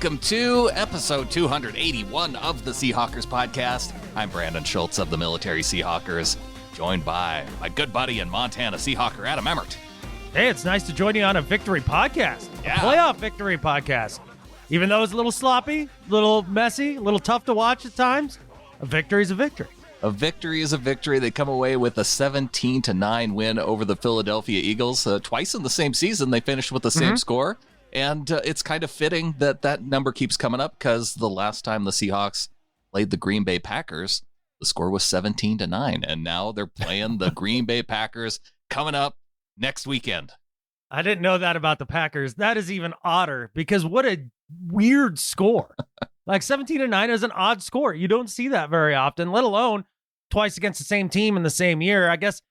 welcome to episode 281 of the Seahawkers podcast. I'm Brandan Schultz of the Military Seahawkers, joined by my good buddy and Montana Seahawker, Adam Emmert. Hey, it's nice to join you on a victory podcast, a playoff victory podcast. Even though it's a little sloppy, a little messy, a little tough to watch at times, a victory is a victory. A victory is a victory. They come away with a 17-9 win over the Philadelphia Eagles. Twice in the same season, they finished with the same score. And it's kind of fitting that that number keeps coming up because the last time the Seahawks played the Green Bay Packers, the score was 17-9. And now they're playing the Green Bay Packers coming up next weekend. I didn't know that about the Packers. That is even odder because what a weird score. Like 17-9 is an odd score. You don't see that very often, let alone twice against the same team in the same year. I guess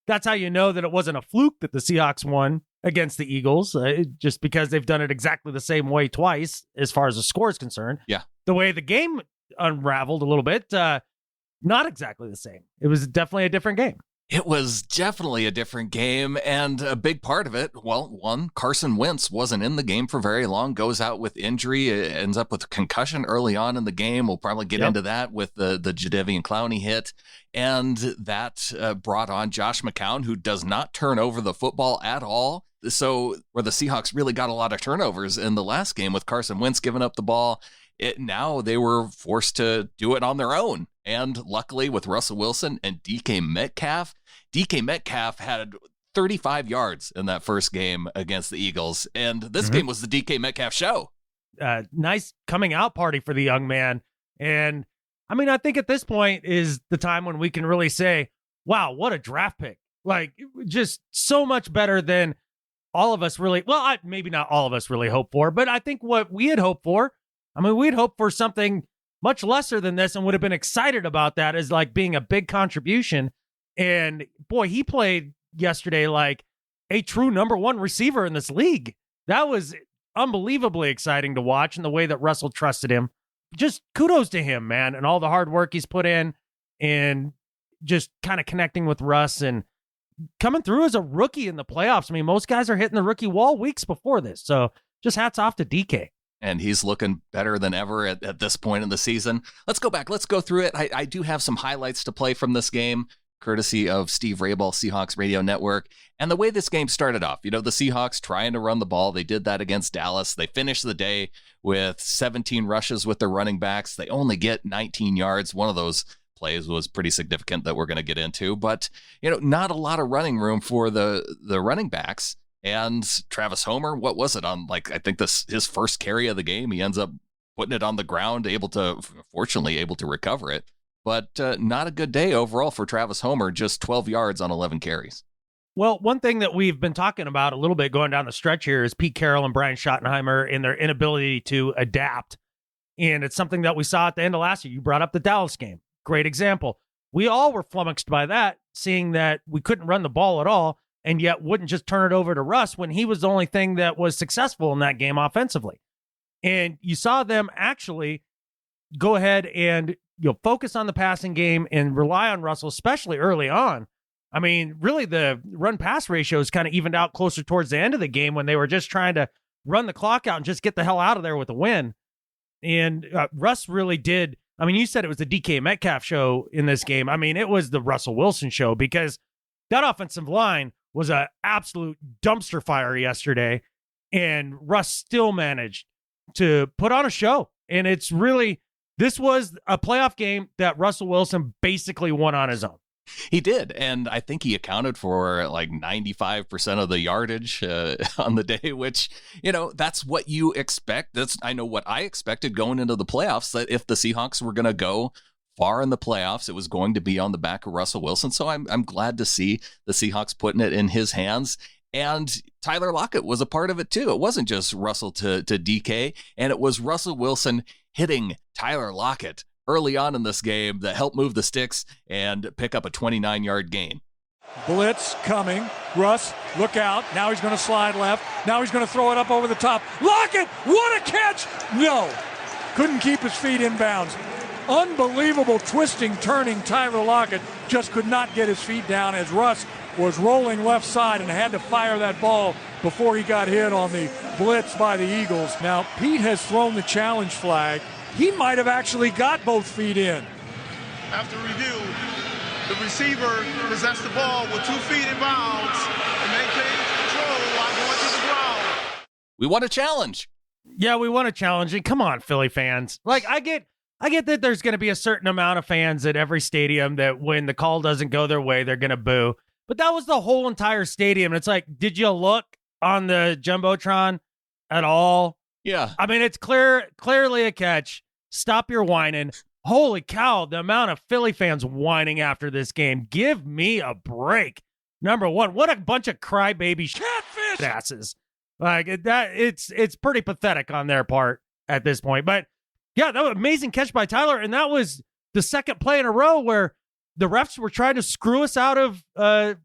that's how you know that it wasn't a fluke that the Seahawks won against the Eagles, just because they've done it exactly the same way twice as far as the score is concerned. Yeah. The way the game unraveled a little bit, not exactly the same. It was definitely a different game. It was definitely a different game, and a big part of it, well, one, Carson Wentz wasn't in the game for very long, goes out with injury, ends up with a concussion early on in the game. We'll probably get into that with the Jadeveon Clowney hit, and that brought on Josh McCown, who does not turn over the football at all. So where the Seahawks really got a lot of turnovers in the last game with Carson Wentz giving up the ball, now they were forced to do it on their own. And luckily with Russell Wilson and DK Metcalf had 35 yards in that first game against the Eagles. And this game was the DK Metcalf show. Nice coming out party for the young man. And I mean, I think at this point is the time when we can really say, wow, what a draft pick. Like just so much better than all of us really, well, maybe not all of us really hoped for, but I think what we had hoped for, I mean, we'd hoped for something much lesser than this and would have been excited about that as like being a big contribution. And boy, he played yesterday like a true number one receiver in this league. That was unbelievably exciting to watch, and the way that Russell trusted him. Just kudos to him, man, and all the hard work he's put in and just kind of connecting with Russ and coming through as a rookie in the playoffs. I mean, most guys are hitting the rookie wall weeks before this. So just hats off to DK. And he's looking better than ever at this point in the season. Let's go back. Let's go through it. I do have some highlights to play from this game, courtesy of Steve Rabel, Seahawks Radio Network. And the way this game started off, you know, the Seahawks trying to run the ball. They did that against Dallas. They finished the day with 17 rushes with their running backs. They only get 19 yards. One of those plays was pretty significant that we're going to get into. But, you know, not a lot of running room for the running backs. And Travis Homer, what was it on? Like, I think his first carry of the game, he ends up putting it on the ground, fortunately able to recover it. But not a good day overall for Travis Homer, just 12 yards on 11 carries. Well, one thing that we've been talking about a little bit going down the stretch here is Pete Carroll and Brian Schottenheimer and their inability to adapt. And it's something that we saw at the end of last year. You brought up the Dallas game. Great example. We all were flummoxed by that, seeing that we couldn't run the ball at all, and yet wouldn't just turn it over to Russ when he was the only thing that was successful in that game offensively. And you saw them actually go ahead and focus on the passing game and rely on Russell, especially early on. I mean, really the run-pass ratio is kind of evened out closer towards the end of the game when they were just trying to run the clock out and just get the hell out of there with a win. And Russ really did. I mean, you said it was the DK Metcalf show in this game. I mean, it was the Russell Wilson show because that offensive line was an absolute dumpster fire yesterday, and Russ still managed to put on a show. And it's really, this was a playoff game that Russell Wilson basically won on his own. He did, and I think he accounted for like 95% of the yardage on the day, which, you know, that's what you expect. I know what I expected going into the playoffs, that if the Seahawks were going to go far in the playoffs, it was going to be on the back of Russell Wilson. So I'm glad to see the Seahawks putting it in his hands. And Tyler Lockett was a part of it too. It wasn't just Russell to DK, and it was Russell Wilson hitting Tyler Lockett early on in this game that helped move the sticks and pick up a 29-yard gain. Blitz coming. Russ, look out. Now he's going to slide left. Now he's going to throw it up over the top. Lockett, what a catch! No, couldn't keep his feet in bounds. Unbelievable twisting, turning Tyler Lockett just could not get his feet down as Russ was rolling left side and had to fire that ball before he got hit on the blitz by the Eagles. Now, Pete has thrown the challenge flag. He might have actually got both feet in. After review, the receiver possessed the ball with 2 feet in bounds and maintained control while going to the ground. We want a challenge. Yeah, we want a challenge. And come on, Philly fans. Like, I get that there's going to be a certain amount of fans at every stadium that when the call doesn't go their way, they're going to boo. But that was the whole entire stadium. And it's like, did you look on the Jumbotron at all? Yeah. I mean, it's clearly a catch. Stop your whining. Holy cow, the amount of Philly fans whining after this game. Give me a break. Number one, what a bunch of crybaby Catfish! asses. Like that, it's pretty pathetic on their part at this point. But yeah, that was an amazing catch by Tyler, and that was the second play in a row where the refs were trying to screw us out of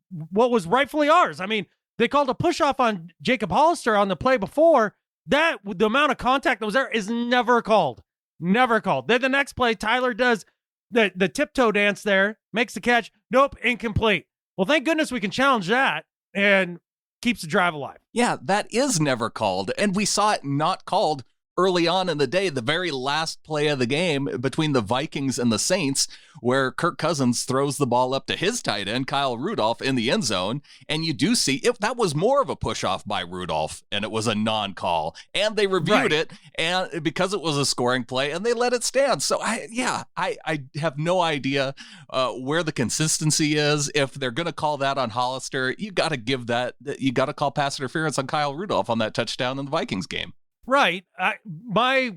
what was rightfully ours. I mean, they called a push off on Jacob Hollister on the play before. That the amount of contact that was there is never called. Never called. Then the next play, Tyler does the tiptoe dance there, makes the catch. Nope, incomplete. Well, thank goodness we can challenge that and keeps the drive alive. Yeah, that is never called. And we saw it not called early on in the day, the very last play of the game between the Vikings and the Saints, where Kirk Cousins throws the ball up to his tight end, Kyle Rudolph, in the end zone. And you do see if that was more of a push off by Rudolph, and it was a non-call. And they reviewed it, and because it was a scoring play, and they let it stand. So I have no idea where the consistency is. If they're going to call that on Hollister, you got to call pass interference on Kyle Rudolph on that touchdown in the Vikings game. Right. My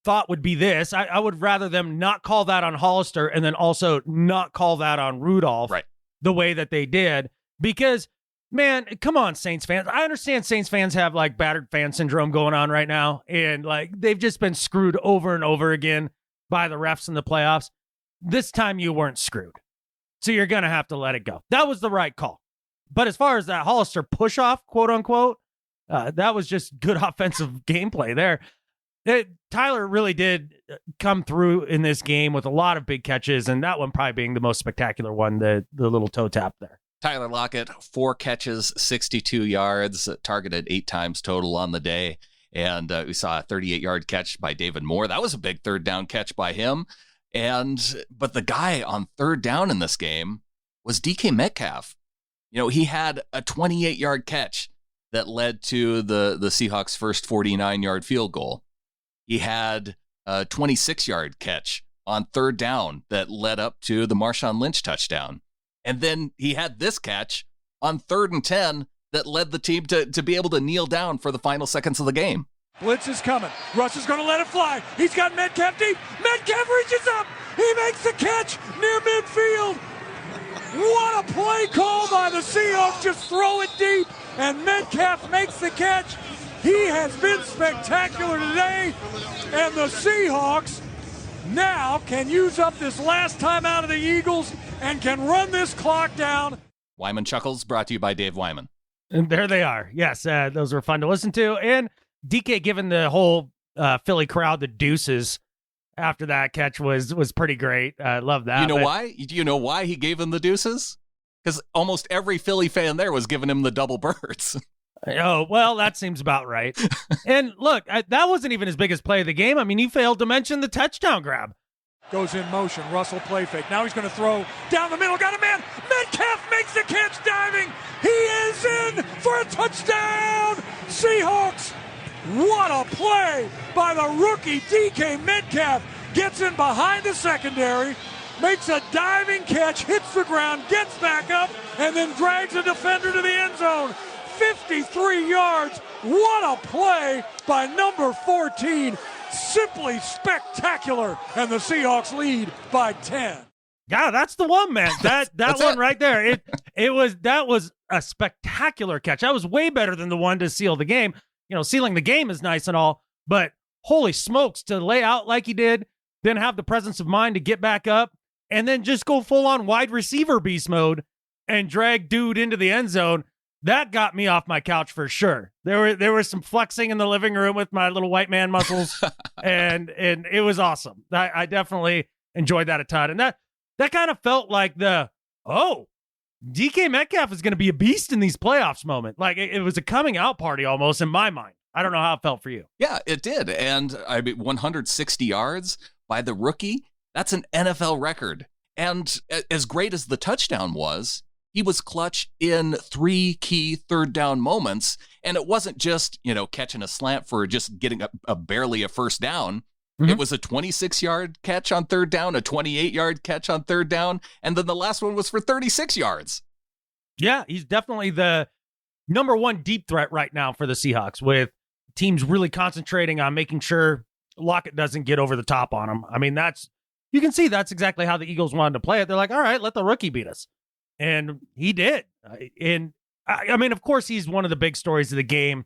thought would be this. I would rather them not call that on Hollister and then also not call that on Rudolph the way that they did. Because, man, come on, Saints fans. I understand Saints fans have, like, battered fan syndrome going on right now. And, like, they've just been screwed over and over again by the refs in the playoffs. This time you weren't screwed. So you're going to have to let it go. That was the right call. But as far as that Hollister push-off, quote-unquote, that was just good offensive gameplay there. Tyler really did come through in this game with a lot of big catches, and that one probably being the most spectacular one, the little toe tap there. Tyler Lockett, 4 catches, 62 yards, targeted 8 times total on the day. And we saw a 38-yard catch by David Moore. That was a big third down catch by him. But the guy on third down in this game was DK Metcalf. You know, he had a 28-yard catch that led to the Seahawks' first 49-yard field goal. He had a 26-yard catch on third down that led up to the Marshawn Lynch touchdown. And then he had this catch on 3rd and 10 that led the team to be able to kneel down for the final seconds of the game. Blitz is coming. Russ is going to let it fly. He's got Metcalf deep. Metcalf reaches up. He makes the catch near midfield. What a play call by the Seahawks. Just throw it deep. And Metcalf makes the catch. He has been spectacular today. And the Seahawks now can use up this last time out of the Eagles and can run this clock down. Wyman Chuckles, brought to you by Dave Wyman. And there they are. Yes, those were fun to listen to. And DK giving the whole Philly crowd the deuces after that catch was pretty great. I love that. You know why? Do you know why he gave him the deuces? Because almost every Philly fan there was giving him the double birds. Oh, well, that seems about right. And look, that wasn't even his biggest play of the game. I mean, he failed to mention the touchdown grab. Goes in motion. Russell play fake. Now he's going to throw down the middle. Got a man. Metcalf makes the catch diving. He is in for a touchdown. Seahawks. What a play by the rookie DK Metcalf. Gets in behind the secondary. Makes a diving catch. Hits the ground. Gets back up. And then drags a defender to the end zone. 53 yards. What a play by number 14. Simply spectacular. And the Seahawks lead by 10. Yeah, that's the one, man. That one right there. That was a spectacular catch. That was way better than the one to seal the game. You know, sealing the game is nice and all, but holy smokes, to lay out like he did, then have the presence of mind to get back up, and then just go full on wide receiver beast mode and drag dude into the end zone. That got me off my couch for sure. There was some flexing in the living room with my little white man muscles, and it was awesome. I definitely enjoyed that a ton. And that kind of felt like DK Metcalf is going to be a beast in these playoffs moment. Like, it was a coming out party almost in my mind. I don't know how it felt for you. Yeah, it did. And I mean, 160 yards by the rookie, that's an NFL record. And as great as the touchdown was, he was clutch in 3 key third down moments. And it wasn't just, catching a slant for just getting barely a first down. Mm-hmm. It was a 26-yard catch on third down, a 28-yard catch on third down, and then the last one was for 36 yards. Yeah, he's definitely the number one deep threat right now for the Seahawks, with teams really concentrating on making sure Lockett doesn't get over the top on him. I mean, you can see that's exactly how the Eagles wanted to play it. They're like, all right, let the rookie beat us. And he did. And I mean, of course, he's one of the big stories of the game,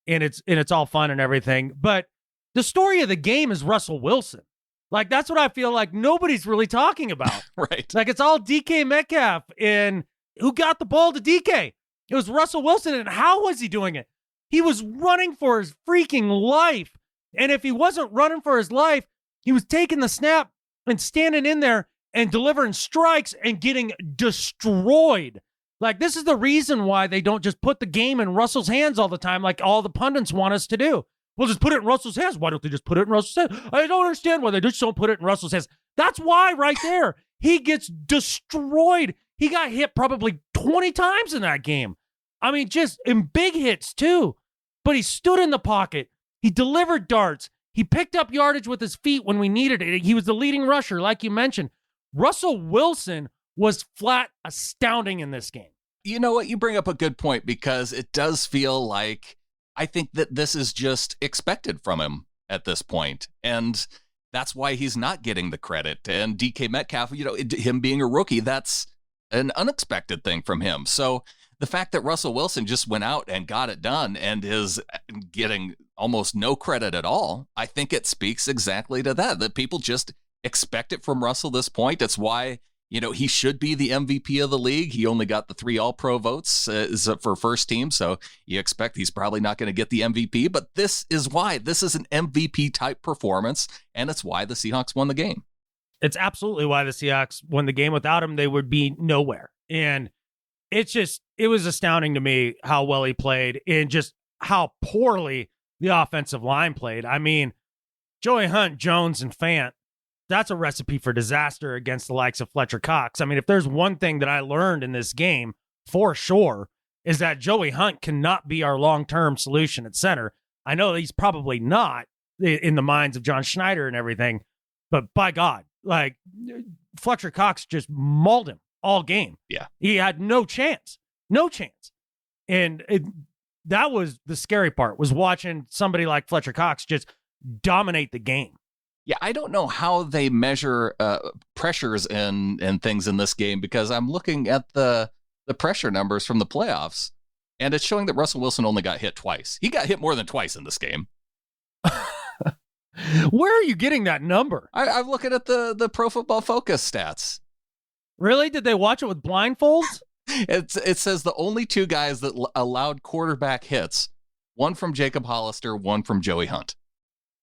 and it's all fun and everything. But the story of the game is Russell Wilson. Like, that's what I feel like nobody's really talking about. Right. Like, it's all DK Metcalf, and who got the ball to DK? It was Russell Wilson, and how was he doing it? He was running for his freaking life. And if he wasn't running for his life, he was taking the snap and standing in there and delivering strikes and getting destroyed. Like, this is the reason why they don't just put the game in Russell's hands all the time like all the pundits want us to do. We'll just put it in Russell's hands. Why don't they just put it in Russell's hands? I don't understand why they just don't put it in Russell's hands. That's why right there. He gets destroyed. He got hit probably 20 times in that game. I mean, just in big hits too. But he stood in the pocket. He delivered darts. He picked up yardage with his feet when we needed it. He was the leading rusher, like you mentioned. Russell Wilson was flat astounding in this game. You know what? You bring up a good point, because it does feel like, I think that this is just expected from him at this point. And that's why he's not getting the credit. And DK Metcalf, him being a rookie, that's an unexpected thing from him. So the fact that Russell Wilson just went out and got it done and is getting almost no credit at all, I think it speaks exactly to that people just expect it from Russell this point. That's why, he should be the MVP of the league. He only got the 3 All-Pro votes for first team, so you expect he's probably not going to get the MVP, but this is why. This is an MVP-type performance, and it's why the Seahawks won the game. It's absolutely why the Seahawks won the game. Without him, they would be nowhere. And it was astounding to me how well he played and just how poorly the offensive line played. I mean, Joey Hunt, Jones, and Fant, that's a recipe for disaster against the likes of Fletcher Cox. I mean, if there's one thing that I learned in this game, for sure, is that Joey Hunt cannot be our long-term solution at center. I know he's probably not in the minds of John Schneider and everything, but by God, like, Fletcher Cox just mauled him all game. Yeah. He had no chance. And that was the scary part, was watching somebody like Fletcher Cox just dominate the game. Yeah, I don't know how they measure pressures and things in this game, because I'm looking at the pressure numbers from the playoffs, and it's showing that Russell Wilson only got hit twice. He got hit more than twice in this game. Where are you getting that number? I'm looking at the Pro Football Focus stats. Really? Did they watch it with blindfolds? It says the only 2 guys that allowed quarterback hits, one from Jacob Hollister, one from Joey Hunt.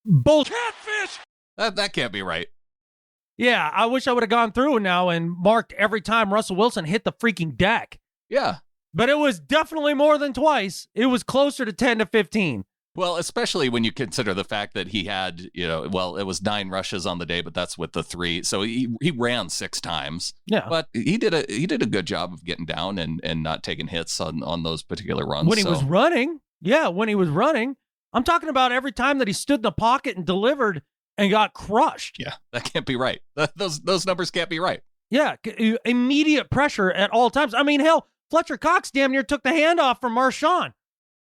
Both catfish. That can't be right. Yeah, I wish I would have gone through now and marked every time Russell Wilson hit the freaking deck. Yeah. But it was definitely more than twice. It was closer to 10 to 15. Well, especially when you consider the fact that he had, it was 9 rushes on the day, but that's with the 3. So he ran 6 times. Yeah. But he did a good job of getting down and not taking hits on those particular runs. When he was running. Yeah, when he was running. I'm talking about every time that he stood in the pocket and delivered and got crushed. Yeah, that can't be right. Those numbers can't be right. Yeah, immediate pressure at all times. I mean, hell, Fletcher Cox damn near took the handoff from Marshawn.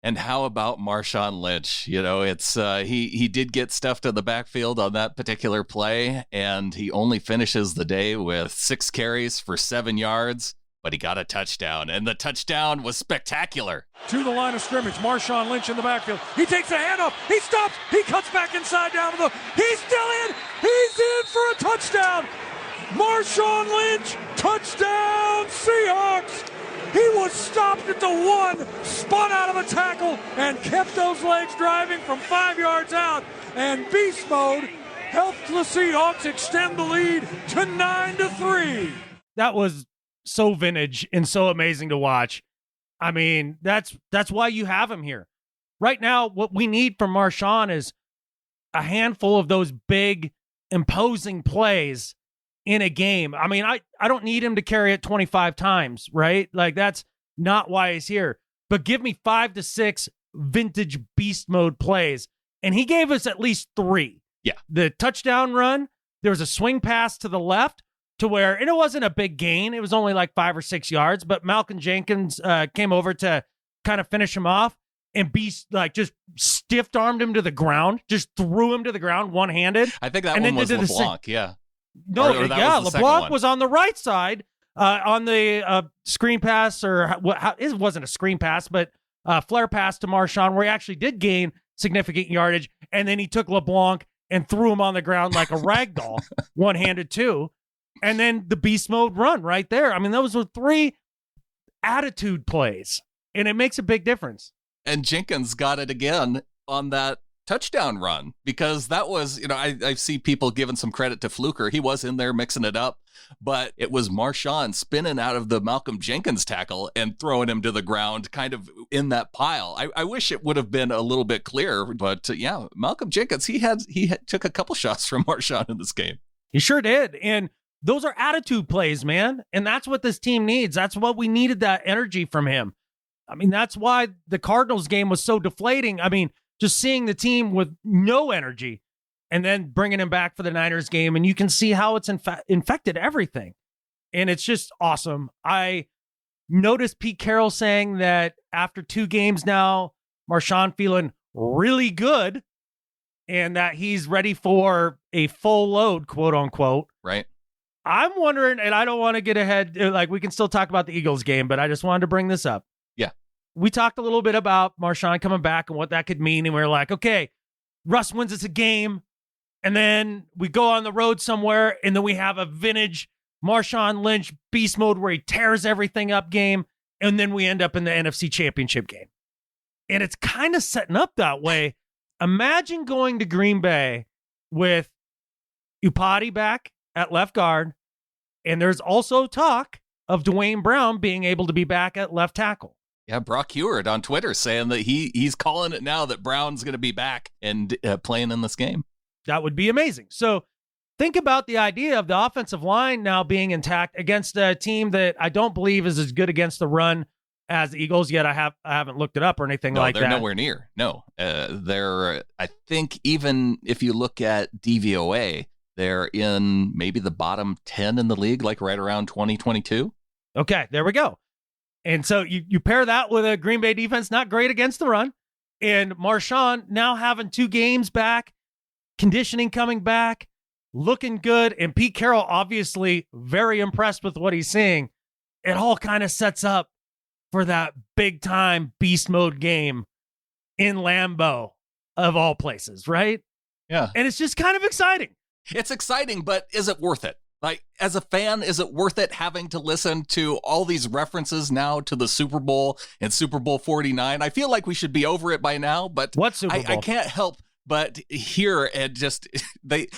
And how about Marshawn Lynch? It's he did get stuffed in the backfield on that particular play, and he only finishes the day with 6 carries for 7 yards, but he got a touchdown, and the touchdown was spectacular. To the line of scrimmage, Marshawn Lynch in the backfield. He takes a handoff. He stops. He cuts back inside down to the. He's still in. He's in for a touchdown. Marshawn Lynch, touchdown Seahawks. He was stopped at the 1, spun out of a tackle, and kept those legs driving from 5 yards out. And beast mode helped the Seahawks extend the lead to 9-3. That was so vintage and so amazing to watch. I mean, that's why you have him here. Right now, what we need from Marshawn is a handful of those big, imposing plays in a game. I mean, I don't need him to carry it 25 times, right? Like, that's not why he's here. But give me 5 to 6 vintage beast mode plays. And he gave us at least 3. Yeah. The touchdown run, there was a swing pass to the left to where, and it wasn't a big gain. It was only like 5 or 6 yards, but Malcolm Jenkins came over to kind of finish him off, and Beast just stiff-armed him to the ground, just threw him to the ground one-handed. I think that one was LeBlanc, yeah. No, LeBlanc was on the right side on the screen pass, or it wasn't a screen pass, but flare pass to Marshawn, where he actually did gain significant yardage, and then he took LeBlanc and threw him on the ground like a rag doll, one-handed too. And then the beast mode run right there. I mean, those were 3 attitude plays, and it makes a big difference. And Jenkins got it again on that touchdown run, because that was, I see people giving some credit to Fluker. He was in there mixing it up, but it was Marshawn spinning out of the Malcolm Jenkins tackle and throwing him to the ground kind of in that pile. I wish it would have been a little bit clearer, but yeah, Malcolm Jenkins, he took a couple shots from Marshawn in this game. He sure did. And those are attitude plays, man. And that's what this team needs. That's what we needed, that energy from him. I mean, that's why the Cardinals game was so deflating. I mean, just seeing the team with no energy and then bringing him back for the Niners game, and you can see how it's infected everything. And it's just awesome. I noticed Pete Carroll saying that after 2 games now, Marshawn feeling really good and that he's ready for a full load, quote unquote. Right. I'm wondering, and I don't want to get ahead, like we can still talk about the Eagles game, but I just wanted to bring this up. Yeah. We talked a little bit about Marshawn coming back and what that could mean. And we were like, okay, Russ wins us a game. And then we go on the road somewhere. And then we have a vintage Marshawn Lynch beast mode where he tears everything up game. And then we end up in the NFC Championship game. And it's kind of setting up that way. Imagine going to Green Bay with Upati back at left guard. And there's also talk of Dwayne Brown being able to be back at left tackle. Yeah, Brock Heward on Twitter saying that he's calling it now that Brown's going to be back and playing in this game. That would be amazing. So think about the idea of the offensive line now being intact against a team that I don't believe is as good against the run as the Eagles. Yet I haven't looked it up or anything like that. They're nowhere near. No, they're, I think, even if you look at DVOA, they're in maybe the bottom 10 in the league, like right around 2022. Okay, there we go. And so you pair that with a Green Bay defense not great against the run, and Marshawn now having 2 games back, conditioning coming back, looking good, and Pete Carroll obviously very impressed with what he's seeing. It all kind of sets up for that big-time beast mode game in Lambeau, of all places, right? Yeah. And it's just kind of exciting. It's exciting, but is it worth it? Like, as a fan, is it worth it having to listen to all these references now to the Super Bowl and Super Bowl 49? I feel like we should be over it by now, but what Super Bowl? I can't help but hear and just the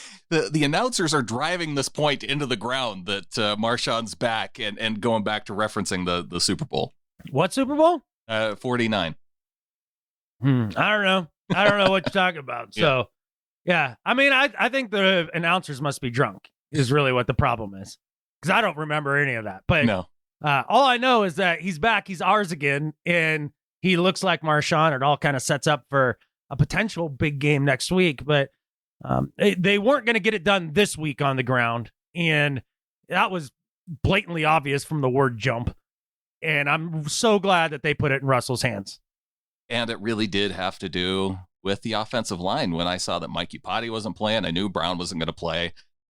announcers are driving this point into the ground that Marshawn's back and going back to referencing the Super Bowl. What Super Bowl? 49. I don't know. I don't know what you're talking about. So, yeah. I mean, I think the announcers must be drunk. Is really what the problem is, because I don't remember any of that. But no, all I know is that he's back, he's ours again, and he looks like Marshawn. It all kind of sets up for a potential big game next week. But they weren't going to get it done this week on the ground, and that was blatantly obvious from the word jump. And I'm so glad that they put it in Russell's hands. And it really did have to do with the offensive line. When I saw that Mike Upati wasn't playing, I knew Brown wasn't going to play.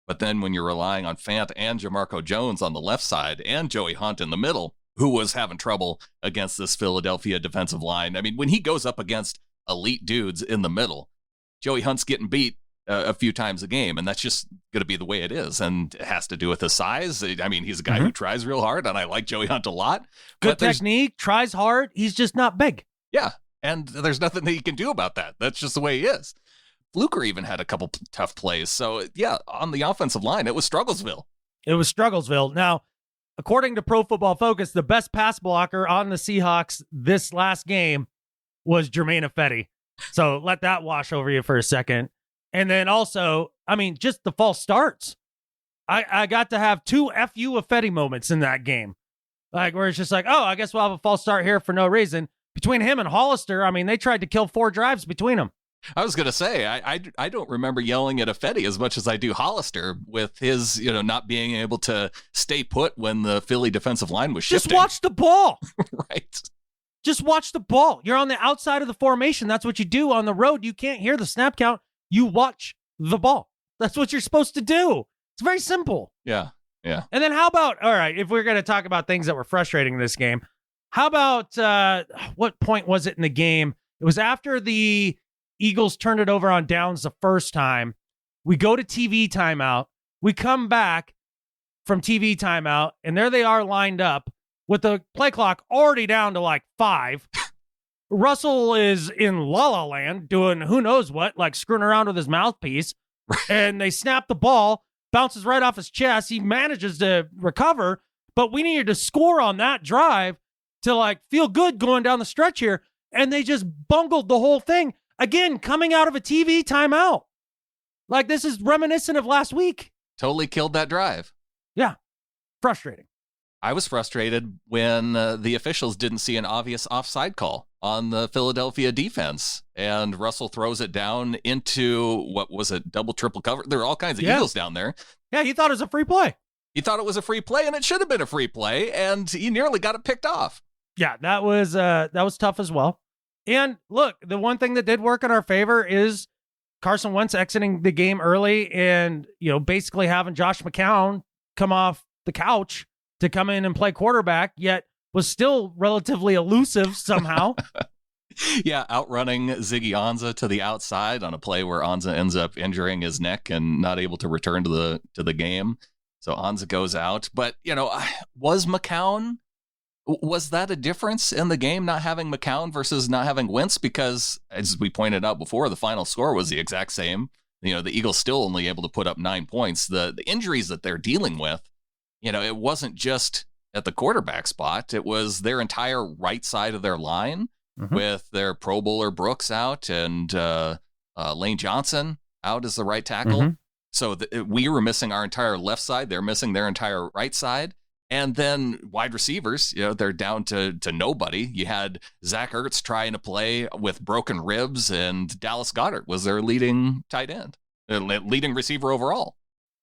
But then when you're relying on Fant and Jamarco Jones on the left side and Joey Hunt in the middle, who was having trouble against this Philadelphia defensive line. I mean, when he goes up against elite dudes in the middle, Joey Hunt's getting beat a few times a game, and that's just going to be the way it is. And it has to do with his size. I mean, he's a guy who tries real hard, and I like Joey Hunt a lot. Good technique, tries hard. He's just not big. Yeah, and there's nothing that he can do about that. That's just the way he is. Fluker even had a couple tough plays. So, yeah, on the offensive line, it was Strugglesville. It was Strugglesville. Now, according to Pro Football Focus, the best pass blocker on the Seahawks this last game was Jermaine Ifedi. So let that wash over you for a second. And then also, I mean, just the false starts. I got to have 2 FU Ifedi moments in that game. Like, where it's just like, oh, I guess we'll have a false start here for no reason. Between him and Hollister, I mean, they tried to kill 4 drives between them. I was going to say, I don't remember yelling at Ifedi as much as I do Hollister with his, not being able to stay put when the Philly defensive line was shifting. Just watch the ball. Right. Just watch the ball. You're on the outside of the formation. That's what you do on the road. You can't hear the snap count. You watch the ball. That's what you're supposed to do. It's very simple. Yeah. Yeah. And then how about, all right, if we're going to talk about things that were frustrating in this game, how about, what point was it in the game? It was after the Eagles turned it over on downs the first time. We go to TV timeout. We come back from TV timeout, and there they are lined up with the play clock already down to like 5. Russell is in La La Land doing who knows what, like screwing around with his mouthpiece. And they snap the ball, bounces right off his chest. He manages to recover, but we needed to score on that drive to like feel good going down the stretch here. And they just bungled the whole thing. Again, coming out of a TV timeout. Like, this is reminiscent of last week. Totally killed that drive. Yeah. Frustrating. I was frustrated when the officials didn't see an obvious offside call on the Philadelphia defense. And Russell throws it down into, what was it, double, triple cover? There are all kinds of Eagles down there. Yeah, he thought it was a free play. He thought it was a free play, and it should have been a free play, and he nearly got it picked off. Yeah, that was tough as well. And look, the one thing that did work in our favor is Carson Wentz exiting the game early and, basically having Josh McCown come off the couch to come in and play quarterback, yet was still relatively elusive somehow. Yeah, outrunning Ziggy Ansah to the outside on a play where Ansah ends up injuring his neck and not able to return to the game. So Ansah goes out. But, was that a difference in the game, not having McCown versus not having Wentz? Because, as we pointed out before, the final score was the exact same. The Eagles still only able to put up 9 points. The injuries that they're dealing with, it wasn't just at the quarterback spot. It was their entire right side of their line with their Pro Bowler Brooks out and Lane Johnson out as the right tackle. So we were missing our entire left side. They're missing their entire right side. And then wide receivers, they're down to nobody. You had Zach Ertz trying to play with broken ribs, and Dallas Goedert was their leading tight end, leading receiver overall.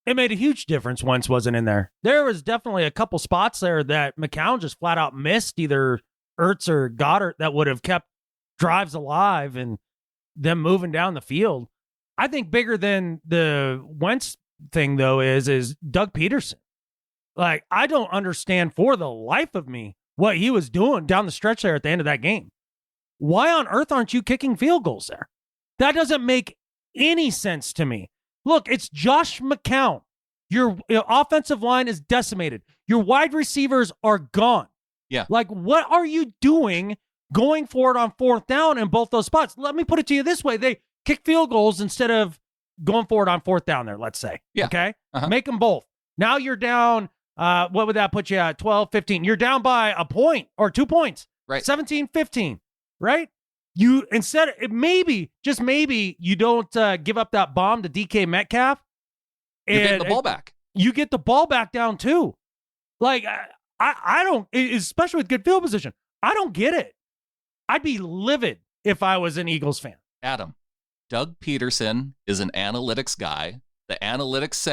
It made a huge difference Wentz wasn't in there. There was definitely a couple spots there that McCown just flat out missed, either Ertz or Goddard, that would have kept drives alive and them moving down the field. I think bigger than the Wentz thing, though, is Doug Pederson. Like, I don't understand for the life of me what he was doing down the stretch there at the end of that game. Why on earth aren't you kicking field goals there? That doesn't make any sense to me. Look, it's Josh McCown. Your offensive line is decimated. Your wide receivers are gone. Yeah. Like, what are you doing going forward on 4th down in both those spots? Let me put it to you this way. They kick field goals instead of going forward on 4th down there, let's say. Yeah. Okay? Make them both. Now you're down, what would that put you at? 12, 15. You're down by a point or 2 points. Right. 17, 15. Right? You instead, maybe, just maybe, you don't give up that bomb to DK Metcalf. You're getting the ball back. You get the ball back down too. Like, I don't, especially with good field position, I don't get it. I'd be livid if I was an Eagles fan. Adam, Doug Pederson is an analytics guy. The analytics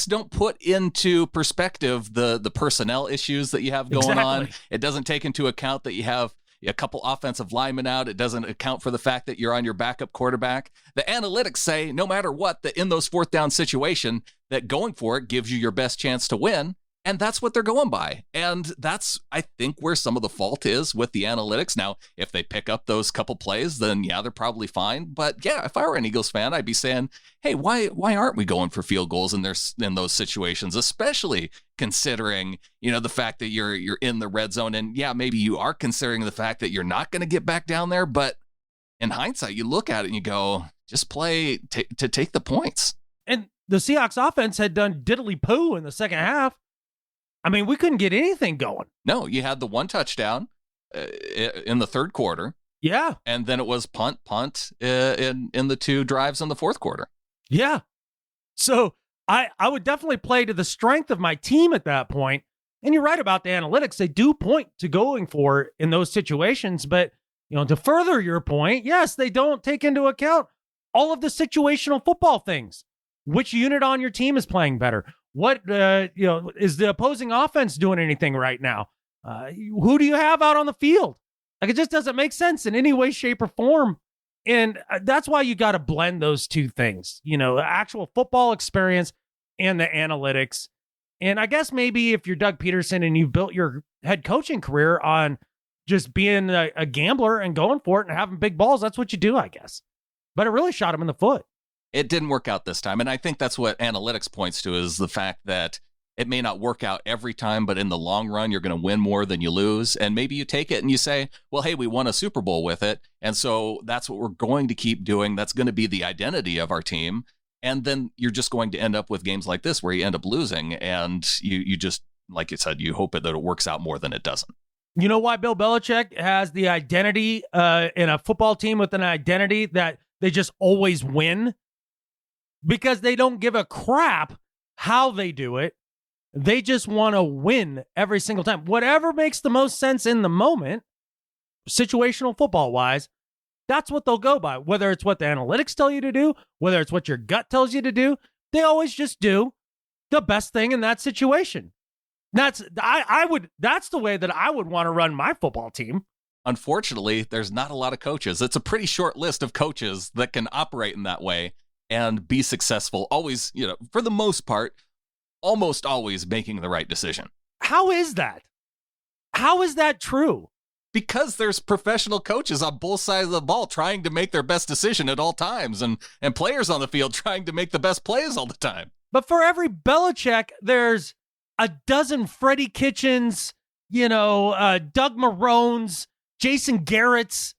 don't put into perspective the personnel issues that you have going on. It doesn't take into account that you have a couple offensive linemen out. It doesn't account for the fact that you're on your backup quarterback. The analytics say no matter what, that in those 4th down situation, that going for it gives you your best chance to win. And that's what they're going by. And that's, I think, where some of the fault is with the analytics. Now, if they pick up those couple plays, then yeah, they're probably fine. But yeah, if I were an Eagles fan, I'd be saying, hey, why aren't we going for field goals in those situations, especially considering, the fact that you're in the red zone. And yeah, maybe you are considering the fact that you're not going to get back down there. But in hindsight, you look at it and you go, just play to take the points. And the Seahawks offense had done diddly poo in the second half. I mean, we couldn't get anything going. No, you had the one touchdown in the third quarter. Yeah. And then it was punt in the 2 drives in the fourth quarter. Yeah. So I would definitely play to the strength of my team at that point. And you're right about the analytics. They do point to going for it in those situations. But, to further your point, yes, they don't take into account all of the situational football things. Which unit on your team is playing better? What, is the opposing offense doing anything right now? Who do you have out on the field? Like, it just doesn't make sense in any way, shape, or form. And that's why you got to blend those two things, the actual football experience and the analytics. And I guess maybe if you're Doug Pederson and you've built your head coaching career on just being a gambler and going for it and having big balls, that's what you do, I guess. But it really shot him in the foot. It didn't work out this time. And I think that's what analytics points to, is the fact that it may not work out every time, but in the long run, you're going to win more than you lose. And maybe you take it and you say, well, hey, we won a Super Bowl with it. And so that's what we're going to keep doing. That's going to be the identity of our team. And then you're just going to end up with games like this where you end up losing. And you just, like you said, you hope that it works out more than it doesn't. You know why Bill Belichick has the identity in a football team with an identity that they just always win? Because they don't give a crap how they do it. They just want to win every single time. Whatever makes the most sense in the moment, situational football wise, that's what they'll go by. Whether it's what the analytics tell you to do, whether it's what your gut tells you to do, they always just do the best thing in that situation. That's the way that I would want to run my football team. Unfortunately, there's not a lot of coaches. It's a pretty short list of coaches that can operate in that way and be successful. Always, for the most part, almost always making the right decision. How is that? How is that true? Because there's professional coaches on both sides of the ball trying to make their best decision at all times, and players on the field trying to make the best plays all the time. But for every Belichick, there's a dozen Freddie Kitchens, Doug Marones, Jason Garrett's.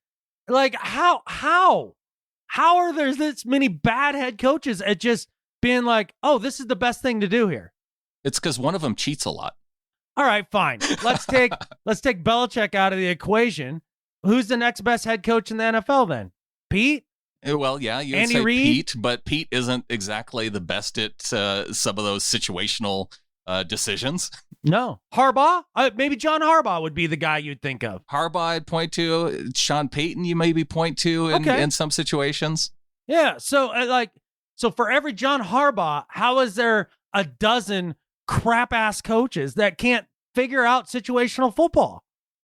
Like, how are there this many bad head coaches at just being like, oh, this is the best thing to do here? It's because one of them cheats a lot. All right, fine. Let's take Belichick out of the equation. Who's the next best head coach in the NFL then? Pete? Well, yeah, you would Andy say Reid? Pete, but Pete isn't exactly the best at some of those situational decisions. No. Harbaugh? Maybe John Harbaugh would be the guy you'd think of. Harbaugh, I'd point to. Sean Payton, you maybe point to in some situations. Yeah. So, so for every John Harbaugh, how is there a dozen crap-ass coaches that can't figure out situational football?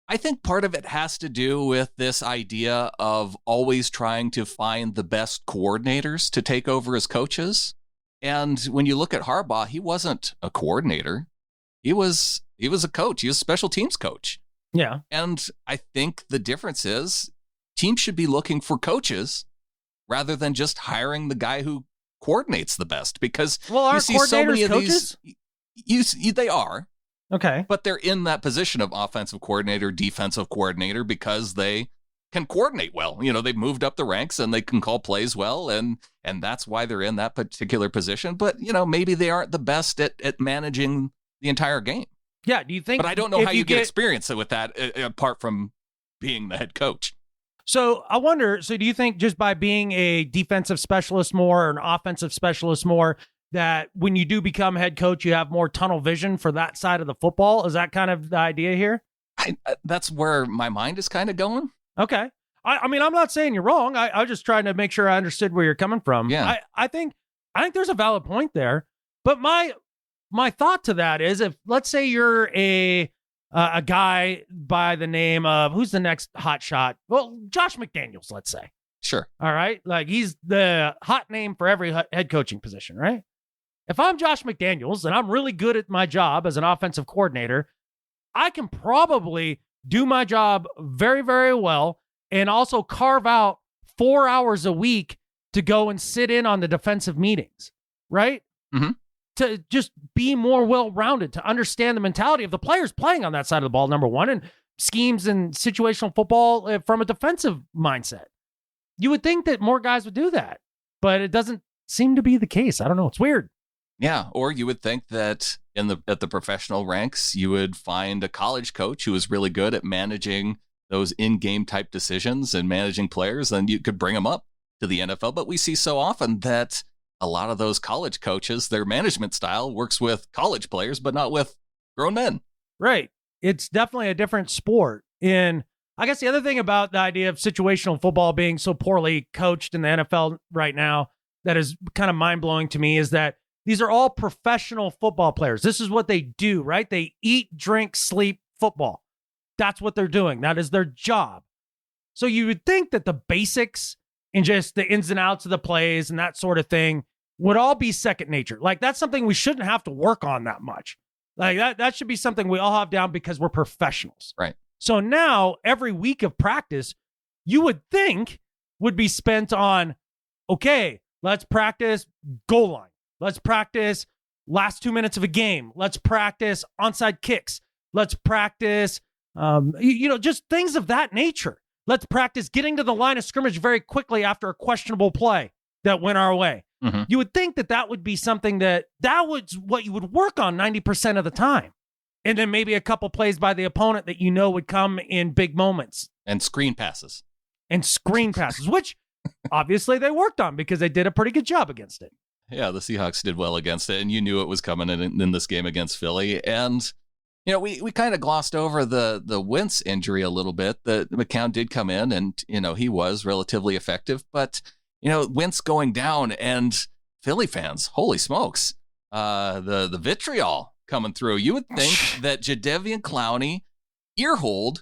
I think part of it has to do with this idea of always trying to find the best coordinators to take over as coaches. And when you look at Harbaugh, he wasn't a coordinator. He was a coach. He was a special teams coach. Yeah. And I think the difference is teams should be looking for coaches rather than just hiring the guy who coordinates the best, because you see so many of coaches? They are. Okay. But they're in that position of offensive coordinator, defensive coordinator, because they can coordinate well. They've moved up the ranks and they can call plays well, and that's why they're in that particular position. But, maybe they aren't the best at managing the entire game. Yeah, do you think? But I don't know how you get experience with that apart from being the head coach. So I wonder, do you think just by being a defensive specialist more or an offensive specialist more, that when you do become head coach, you have more tunnel vision for that side of the football? Is that kind of the idea here? That's where my mind is kind of going. Okay. I mean, I'm not saying you're wrong. I was just trying to make sure I understood where you're coming from. Yeah. I think there's a valid point there. But my thought to that is, if let's say you're a guy by the name of, who's the next hot shot? Well, Josh McDaniels, let's say. Sure. All right. Like, he's the hot name for every head coaching position, right? If I'm Josh McDaniels and I'm really good at my job as an offensive coordinator, I can probably do my job very, very well and also carve out 4 hours a week to go and sit in on the defensive meetings, right? Mm-hmm. To just be more well-rounded, to understand the mentality of the players playing on that side of the ball, number one, and schemes and situational football from a defensive mindset. You would think that more guys would do that, but it doesn't seem to be the case. I don't know. It's weird. Yeah, or you would think that at the professional ranks, you would find a college coach who is really good at managing those in-game type decisions and managing players, and you could bring them up to the NFL. But we see so often that a lot of those college coaches, their management style works with college players, but not with grown men. Right. It's definitely a different sport. And I guess the other thing about the idea of situational football being so poorly coached in the NFL right now that is kind of mind-blowing to me is that these are all professional football players. This is what they do, right? They eat, drink, sleep football. That's what they're doing. That is their job. So you would think that the basics and just the ins and outs of the plays and that sort of thing would all be second nature. Like, that's something we shouldn't have to work on that much. Like, that should be something we all have down because we're professionals. Right. So now every week of practice, you would think would be spent on, okay, let's practice goal line. Let's practice last 2 minutes of a game. Let's practice onside kicks. Let's practice, just things of that nature. Let's practice getting to the line of scrimmage very quickly after a questionable play that went our way. Mm-hmm. You would think that would be something that was what you would work on 90% of the time. And then maybe a couple plays by the opponent that would come in big moments. And screen passes. Which obviously they worked on because they did a pretty good job against it. Yeah, the Seahawks did well against it, and you knew it was coming in this game against Philly. And, we kind of glossed over the Wentz injury a little bit. The McCown did come in, and, he was relatively effective. But, Wentz going down, and Philly fans, holy smokes, the vitriol coming through. You would think that Jadeveon Clowney earholed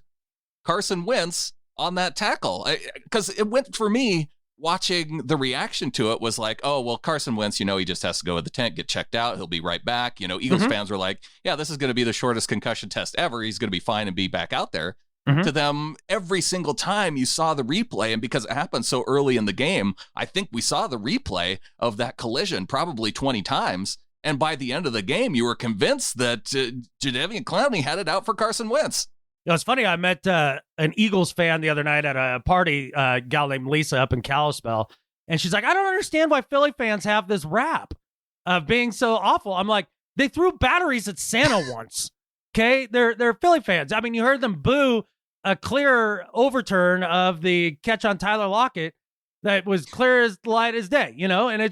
Carson Wentz on that tackle. Because it went, for me, watching the reaction to it was like, oh, well, Carson Wentz, he just has to go with the tent, get checked out. He'll be right back. Eagles fans were like, yeah, this is going to be the shortest concussion test ever. He's going to be fine and be back out there. To them, every single time you saw the replay, and because it happened so early in the game, I think we saw the replay of that collision probably 20 times. And by the end of the game, you were convinced that Jadeveon Clowney had it out for Carson Wentz. It's funny. I met an Eagles fan the other night at a party, a gal named Lisa up in Kalispell. And she's like, I don't understand why Philly fans have this rap of being so awful. I'm like, they threw batteries at Santa once. Okay. They're Philly fans. I mean, you heard them boo a clear overturn of the catch on Tyler Lockett that was clear as light as day, and it's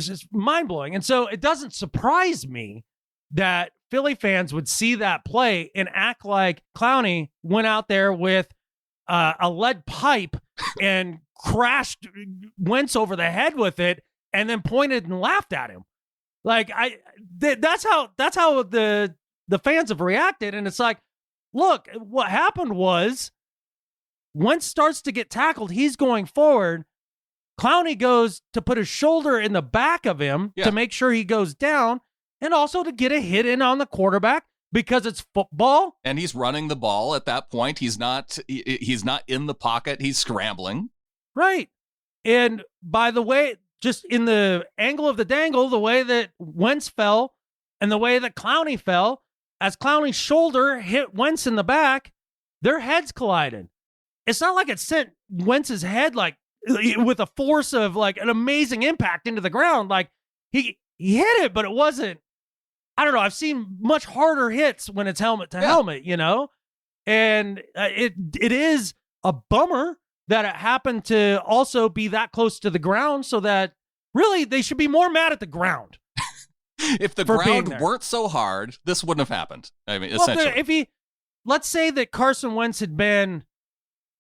just mind blowing. And so it doesn't surprise me that Philly fans would see that play and act like Clowney went out there with a lead pipe and crashed Wentz over the head with it and then pointed and laughed at him. Like, that's how the fans have reacted. And it's like, look, what happened was Wentz starts to get tackled. He's going forward. Clowney goes to put his shoulder in the back of him to make sure he goes down, and also to get a hit in on the quarterback because it's football. And he's running the ball at that point. He's not in the pocket. He's scrambling. Right. And by the way, just in the angle of the dangle, the way that Wentz fell and the way that Clowney fell, as Clowney's shoulder hit Wentz in the back, their heads collided. It's not like it sent Wentz's head like with a force of like an amazing impact into the ground. Like he hit it, but it wasn't. I don't know. I've seen much harder hits when it's helmet to helmet, and it is a bummer that it happened to also be that close to the ground, so that really they should be more mad at the ground. If the ground weren't so hard, this wouldn't have happened. I mean, essentially. Let's say that Carson Wentz had been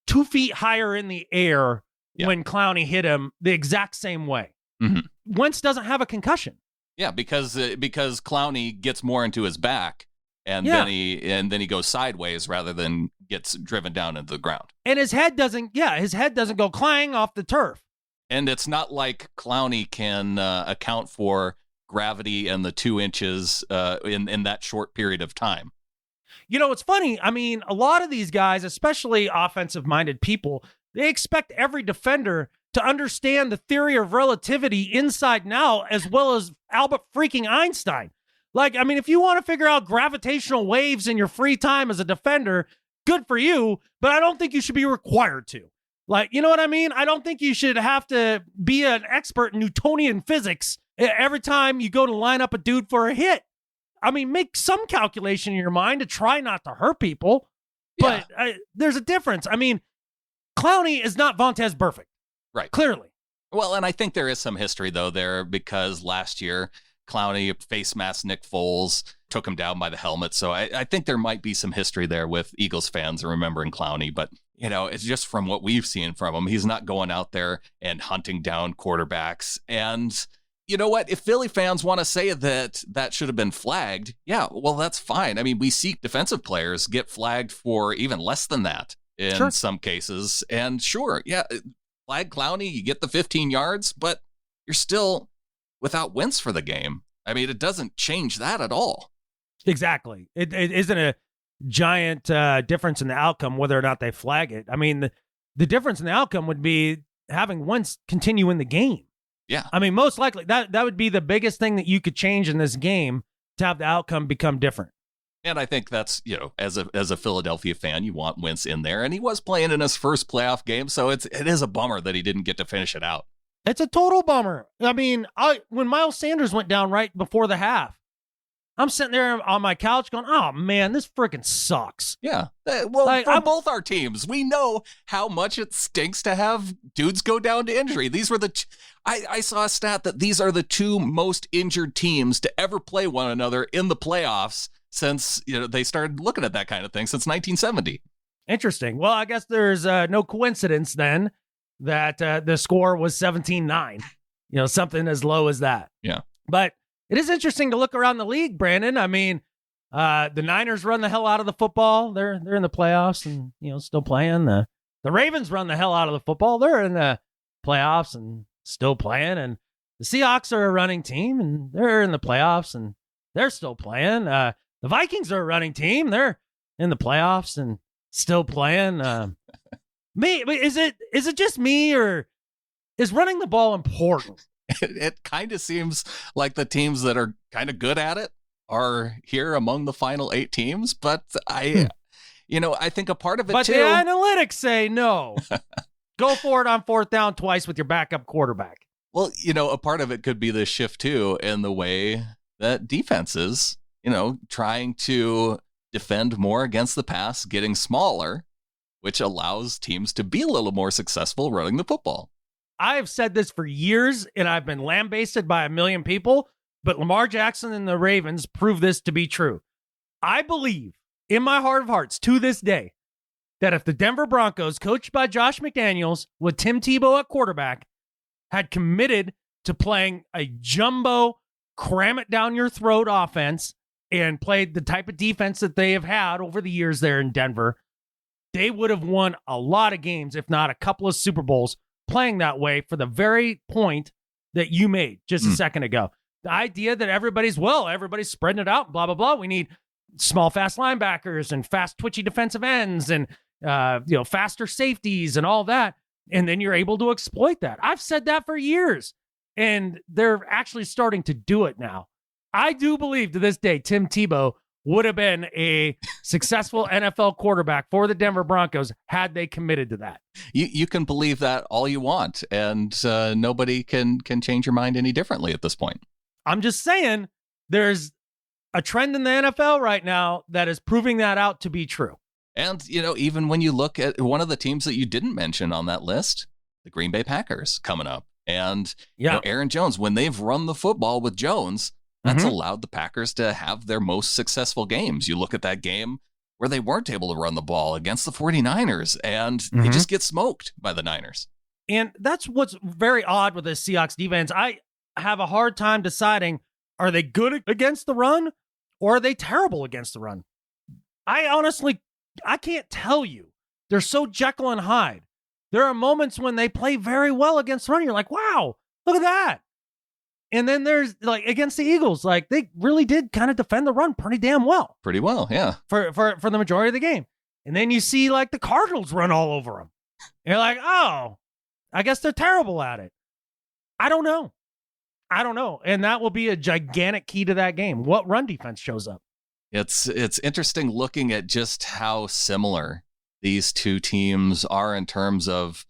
2 feet higher in the air when Clowney hit him the exact same way. Mm-hmm. Wentz doesn't have a concussion. Yeah, because Clowney gets more into his back, and then he goes sideways rather than gets driven down into the ground. And his head doesn't go clang off the turf. And it's not like Clowney can account for gravity and the 2 inches in that short period of time. It's funny. I mean, a lot of these guys, especially offensive-minded people, they expect every defender to understand the theory of relativity inside and out, as well as Albert freaking Einstein. Like, I mean, if you want to figure out gravitational waves in your free time as a defender, good for you, but I don't think you should be required to. Like, you know what I mean? I don't think you should have to be an expert in Newtonian physics Every time you go to line up a dude for a hit, I mean, make some calculation in your mind to try not to hurt people. But there's a difference. I mean, Clowney is not Vontaze Burfict. Right. Clearly. Well, and I think there is some history, though, there, because last year, Clowney face mask Nick Foles, took him down by the helmet. So I think there might be some history there with Eagles fans remembering Clowney. But, it's just from what we've seen from him. He's not going out there and hunting down quarterbacks. And you know what? If Philly fans want to say that should have been flagged, yeah, well, that's fine. I mean, we see defensive players get flagged for even less than that in some cases. And sure, yeah, flag Clowney, you get the 15 yards, but you're still without Wentz for the game. I mean, it doesn't change that at all. Exactly. It isn't a giant difference in the outcome whether or not they flag it. I mean, the difference in the outcome would be having Wentz continue in the game. Yeah. I mean, most likely that would be the biggest thing that you could change in this game to have the outcome become different. And I think that's, as a Philadelphia fan, you want Wentz in there, and he was playing in his first playoff game, so it is a bummer that he didn't get to finish it out. It's a total bummer. I mean, when Miles Sanders went down right before the half, I'm sitting there on my couch going, oh, man, this freaking sucks. Yeah. Well, for both our teams, we know how much it stinks to have dudes go down to injury. These were I saw a stat that these are the two most injured teams to ever play one another in the playoffs since they started looking at that kind of thing since 1970. Interesting. Well, I guess there's no coincidence then that the score was 17-9, something as low as that. Yeah. But it is interesting to look around the league, Brandon. I mean, the Niners run the hell out of the football. They're in the playoffs and, still playing. The Ravens run the hell out of the football. They're in the playoffs and still playing. And the Seahawks are a running team and they're in the playoffs and they're still playing. The Vikings are a running team. They're in the playoffs and still playing. Is it just me, or is running the ball important? It kind of seems like the teams that are kind of good at it are here among the final 8 teams, but I think a part of it but too. The analytics say no. Go for it on 4th down twice with your backup quarterback. Well, a part of it could be the shift too in the way that defenses, trying to defend more against the pass, getting smaller, which allows teams to be a little more successful running the football. I have said this for years, and I've been lambasted by a million people, but Lamar Jackson and the Ravens prove this to be true. I believe, in my heart of hearts, to this day, that if the Denver Broncos, coached by Josh McDaniels, with Tim Tebow at quarterback, had committed to playing a jumbo, cram-it-down-your-throat offense and played the type of defense that they have had over the years there in Denver, they would have won a lot of games, if not a couple of Super Bowls, playing that way for the very point that you made just a second ago. The idea that everybody's spreading it out, blah, blah, blah. We need small, fast linebackers and fast, twitchy defensive ends and, faster safeties and all that. And then you're able to exploit that. I've said that for years, and they're actually starting to do it now. I do believe to this day, Tim Tebow would have been a successful NFL quarterback for the Denver Broncos had they committed to that. You can believe that all you want, and nobody can change your mind any differently at this point. I'm just saying there's a trend in the NFL right now that is proving that out to be true. And, even when you look at one of the teams that you didn't mention on that list, the Green Bay Packers coming up. And Aaron Jones, when they've run the football with Jones, that's allowed the Packers to have their most successful games. You look at that game where they weren't able to run the ball against the 49ers, and they just get smoked by the Niners. And that's what's very odd with the Seahawks defense. I have a hard time deciding, are they good against the run or are they terrible against the run? I can't tell you. They're so Jekyll and Hyde. There are moments when they play very well against the run. You're like, wow, look at that. And then there's against the Eagles, they really did kind of defend the run pretty damn well. Pretty well, yeah. For the majority of the game. And then you see the Cardinals run all over them. And you're like, oh, I guess they're terrible at it. I don't know. And that will be a gigantic key to that game. What run defense shows up? It's interesting looking at just how similar these two teams are in terms of,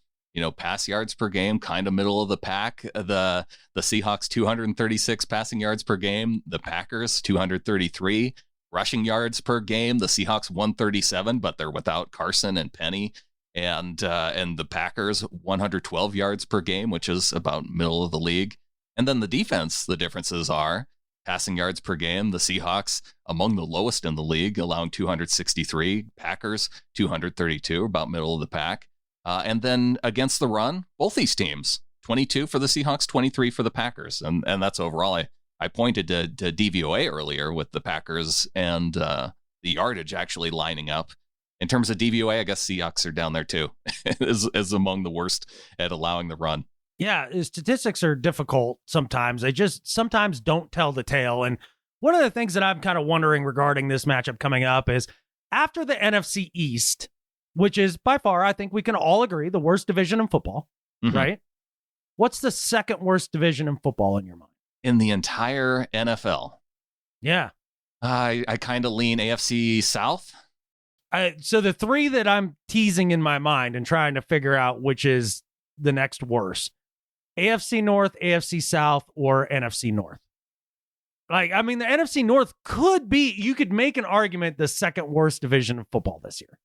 pass yards per game, kind of middle of the pack. The Seahawks 236 passing yards per game. The Packers 233 rushing yards per game. The Seahawks 137, but they're without Carson and Penny. And the Packers 112 yards per game, which is about middle of the league. And then the defense, the differences are passing yards per game. The Seahawks among the lowest in the league, allowing 263. Packers 232, about middle of the pack. And then against the run, both these teams, 22 for the Seahawks, 23 for the Packers. And that's overall. I pointed to DVOA earlier with the Packers and the yardage actually lining up. In terms of DVOA, I guess Seahawks are down there too, is among the worst at allowing the run. Yeah, statistics are difficult sometimes. They just sometimes don't tell the tale. And one of the things that I'm kind of wondering regarding this matchup coming up is after the NFC East, which is by far, I think we can all agree, the worst division in football, right? What's the second worst division in football in your mind? In the entire NFL? Yeah. I kind of lean AFC South. So the three that I'm teasing in my mind and trying to figure out which is the next worst, AFC North, AFC South, or NFC North. Like, I mean, the NFC North could be, you could make an argument, the second worst division of football this year.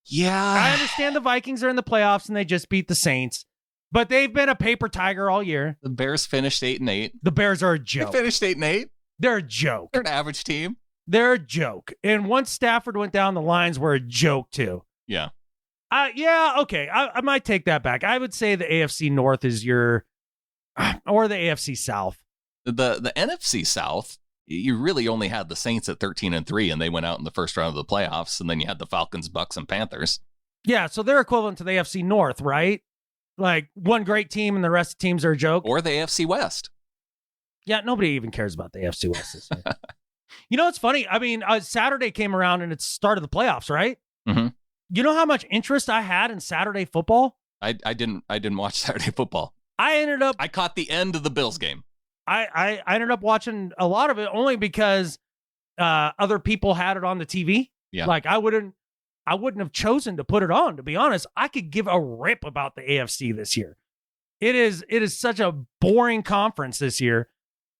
Yeah. I understand the Vikings are in the playoffs and they just beat the Saints, but they've been a paper tiger all year. The Bears finished 8-8. The Bears are a joke. They finished 8-8. They're a joke. They're an average team. They're a joke. And once Stafford went down, the Lions were a joke too. Yeah. Yeah, okay. I might take that back. I would say the AFC North is your, or the AFC South. The NFC South, you really only had the Saints at 13-3, and they went out in the first round of the playoffs, and then you had the Falcons, Bucks, and Panthers. Yeah, so they're equivalent to the AFC North, right? Like one great team and the rest of the teams are a joke. Or the AFC West. Yeah, nobody even cares about the AFC West this year. You know, it's funny. I mean, Saturday came around and it's started the playoffs, right? Mm-hmm. You know how much interest I had in Saturday football? I didn't watch Saturday football. I caught the end of the Bills game. I ended up watching a lot of it only because other people had it on the TV. Yeah. Like I wouldn't have chosen to put it on, to be honest. I could give a rip about the AFC this year. It is such a boring conference this year.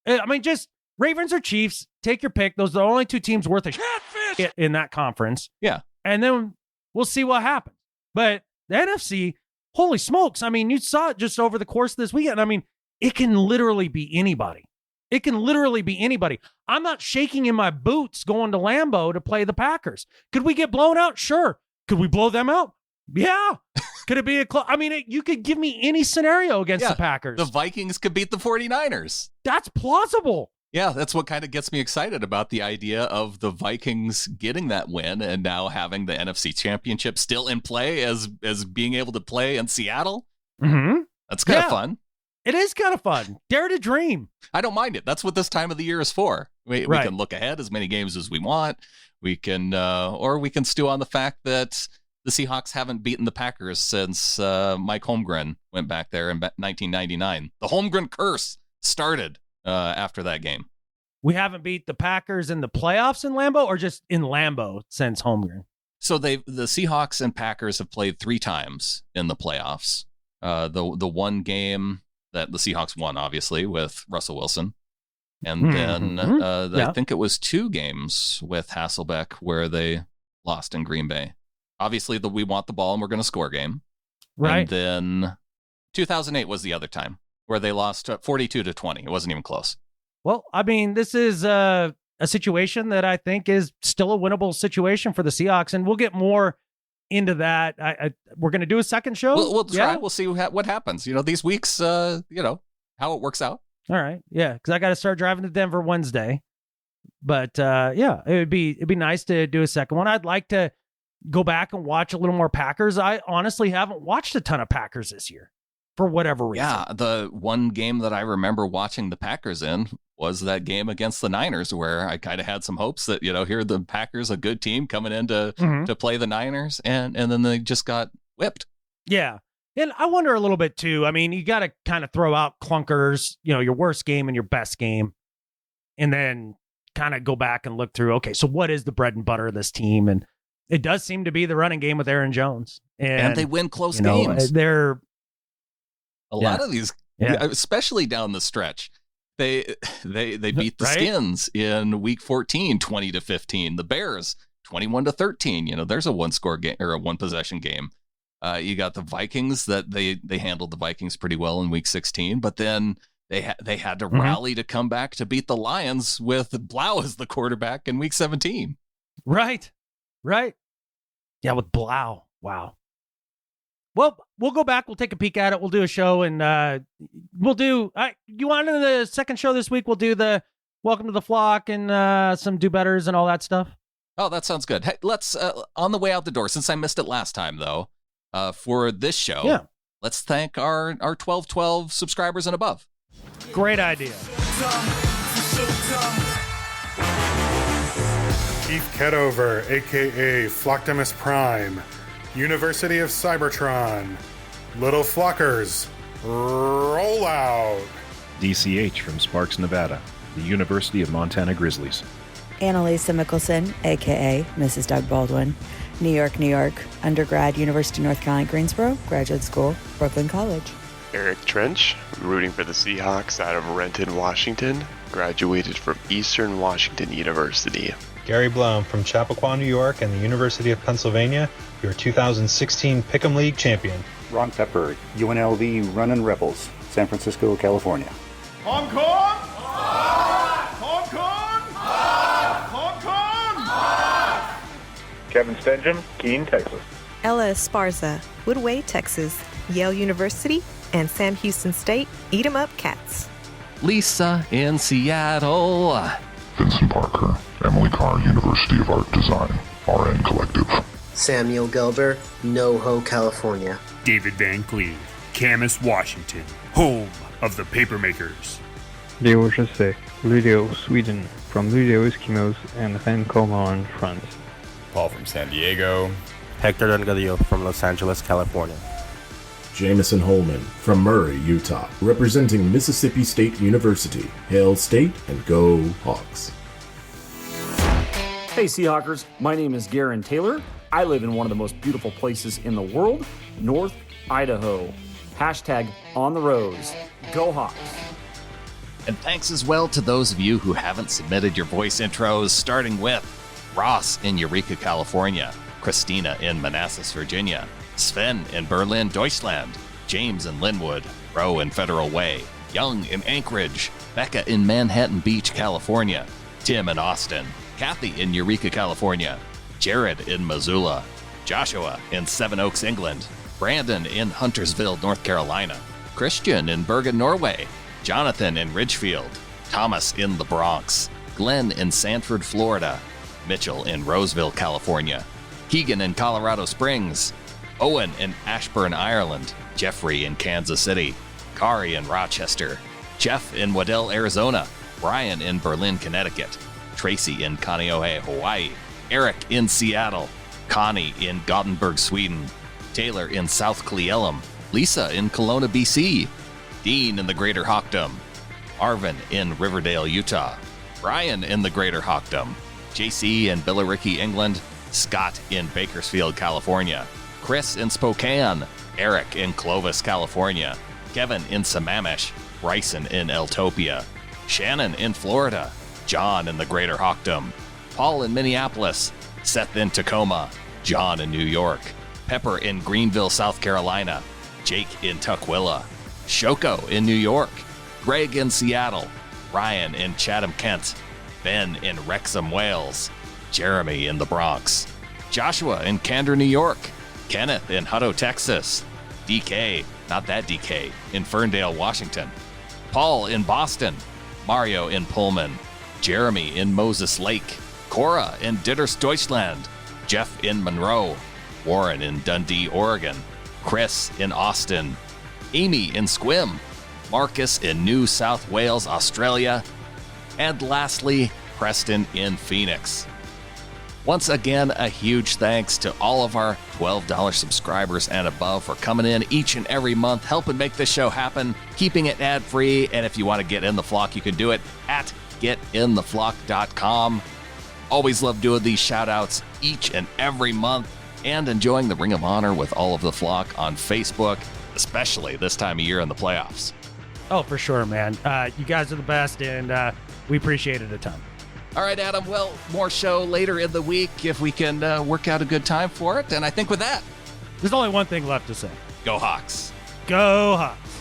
I mean, just Ravens or Chiefs, take your pick. Those are the only two teams worth a shit in that conference. Yeah. And then we'll see what happens. But the NFC, holy smokes. I mean, you saw it just over the course of this weekend. I mean, it can literally be anybody. It can literally be anybody. I'm not shaking in my boots going to Lambeau to play the Packers. Could we get blown out? Sure. Could we blow them out? Yeah. Could it be a close? I mean, you could give me any scenario against the Packers. The Vikings could beat the 49ers. That's plausible. Yeah, that's what kind of gets me excited about the idea of the Vikings getting that win and now having the NFC Championship still in play as being able to play in Seattle. Mm-hmm. That's kind of fun. It is kind of fun. Dare to dream. I don't mind it. That's what this time of the year is for. We can look ahead as many games as we want. We can, or we can stew on the fact that the Seahawks haven't beaten the Packers since Mike Holmgren went back there in 1999. The Holmgren curse started after that game. We haven't beat the Packers in the playoffs in Lambeau, or just in Lambeau since Holmgren? So the Seahawks and Packers have played 3 times in the playoffs. The one game that the Seahawks won, obviously, with Russell Wilson. And then I think it was 2 games with Hasselbeck where they lost in Green Bay. Obviously, the we want the ball and we're going to score game. Right. And then 2008 was the other time where they lost 42-20. It wasn't even close. Well, I mean, this is a situation that I think is still a winnable situation for the Seahawks, and we'll get more into that. We're going to do a second show. We'll try. Yeah? We'll see what happens. These weeks, how it works out. All right. Yeah, because I got to start driving to Denver Wednesday. But it'd be nice to do a second one. I'd like to go back and watch a little more Packers. I honestly haven't watched a ton of Packers this year for whatever reason. Yeah, the one game that I remember watching the Packers in was that game against the Niners, where I kind of had some hopes that, here the Packers, a good team coming in to play the Niners, and then they just got whipped. Yeah. And I wonder a little bit too. I mean, you got to kind of throw out clunkers, your worst game and your best game, and then kind of go back and look through, okay, so what is the bread and butter of this team? And it does seem to be the running game with Aaron Jones. And they win close games. They're a lot of these, especially down the stretch. They beat the Skins in week 14, 20-15. The Bears, 21-13. There's a one-score game or a one-possession game. You got the Vikings that they handled the Vikings pretty well in week 16, but then they had to rally to come back to beat the Lions with Blau as the quarterback in week 17. Right. Yeah, with Blau. Wow. Well, we'll go back. We'll take a peek at it. We'll do a show, and we'll do. You want in the second show this week? We'll do the Welcome to the Flock and some do betters and all that stuff. Oh, that sounds good. Hey, let's on the way out the door. Since I missed it last time, though, for this show, let's thank our 1212 subscribers and above. Great idea. Keith Ketover, a.k.a. Flocktimus Prime, University of Cybertron, Little Flockers, roll out. DCH from Sparks, Nevada, the University of Montana Grizzlies. Annalisa Mickelson, a.k.a. Mrs. Doug Baldwin, New York, undergrad, University of North Carolina, Greensboro, graduate school, Brooklyn College. Eric Trench, rooting for the Seahawks out of Renton, Washington, graduated from Eastern Washington University. Gary Blum from Chappaqua, New York, and the University of Pennsylvania, your 2016 Pick'em League champion. Ron Pepper, UNLV Runnin' Rebels, San Francisco, California. Hong Kong! Hong Kong! Hong Kong! Kevin Stengen, Keene, Texas. Ella Esparza, Woodway, Texas, Yale University, and Sam Houston State, Eat 'em Up Cats. Lisa in Seattle. Vincent Parker, Emily Carr, University of Art Design, RN Collective. Samuel Gelber, NoHo, California. David Van Cleve, Camas, Washington, home of the Papermakers. Leo Jesse, Luleå, Sweden, from Luleå Eskimos and Vancouver, France. Paul from San Diego. Hector Delgadillo from Los Angeles, California. Jameson Holman from Murray, Utah, representing Mississippi State University. Hail State and go Hawks. Hey Seahawkers, my name is Garen Taylor. I live in one of the most beautiful places in the world, North Idaho. Hashtag on the Rose. Go Hawks. And thanks as well to those of you who haven't submitted your voice intros, starting with Ross in Eureka, California, Christina in Manassas, Virginia, Sven in Berlin, Deutschland, James in Linwood, Roe in Federal Way, Young in Anchorage, Becca in Manhattan Beach, California, Tim in Austin, Kathy in Eureka, California, Jared in Missoula, Joshua in Seven Oaks, England, Brandan in Huntersville, North Carolina, Christian in Bergen, Norway, Jonathan in Ridgefield, Thomas in the Bronx, Glenn in Sanford, Florida, Mitchell in Roseville, California, Keegan in Colorado Springs, Owen in Ashburn, Ireland, Jeffrey in Kansas City, Kari in Rochester, Jeff in Waddell, Arizona, Brian in Berlin, Connecticut, Tracy in Kaneohe, Hawaii, Eric in Seattle, Connie in Gothenburg, Sweden, Taylor in South Cle-Elum, Lisa in Kelowna, BC, Dean in the Greater Hawkdom, Arvin in Riverdale, Utah, Brian in the Greater Hawkdom, JC in Billericay, England, Scott in Bakersfield, California, Chris in Spokane, Eric in Clovis, California, Kevin in Sammamish, Bryson in Eltopia, Shannon in Florida, John in the Greater Hawkdom, Paul in Minneapolis, Seth in Tacoma, John in New York, Pepper in Greenville, South Carolina, Jake in Tukwila, Shoko in New York, Greg in Seattle, Ryan in Chatham, Kent, Ben in Wrexham, Wales, Jeremy in the Bronx, Joshua in Candor, New York, Kenneth in Hutto, Texas, DK, not that DK, in Ferndale, Washington, Paul in Boston, Mario in Pullman, Jeremy in Moses Lake, Cora in Ditters, Deutschland, Jeff in Monroe, Warren in Dundee, Oregon, Chris in Austin, Amy in Squim, Marcus in New South Wales, Australia, and lastly, Preston in Phoenix. Once again, a huge thanks to all of our $12 subscribers and above for coming in each and every month, helping make this show happen, keeping it ad-free, and if you want to get in the flock, you can do it at getintheflock.com. Always love doing these shout-outs each and every month and enjoying the Ring of Honor with all of the flock on Facebook, especially this time of year in the playoffs. Oh, for sure, man. You guys are the best, and we appreciate it a ton. All right, Adam. Well, more show later in the week if we can work out a good time for it. And I think with that, there's only one thing left to say. Go Hawks. Go Hawks.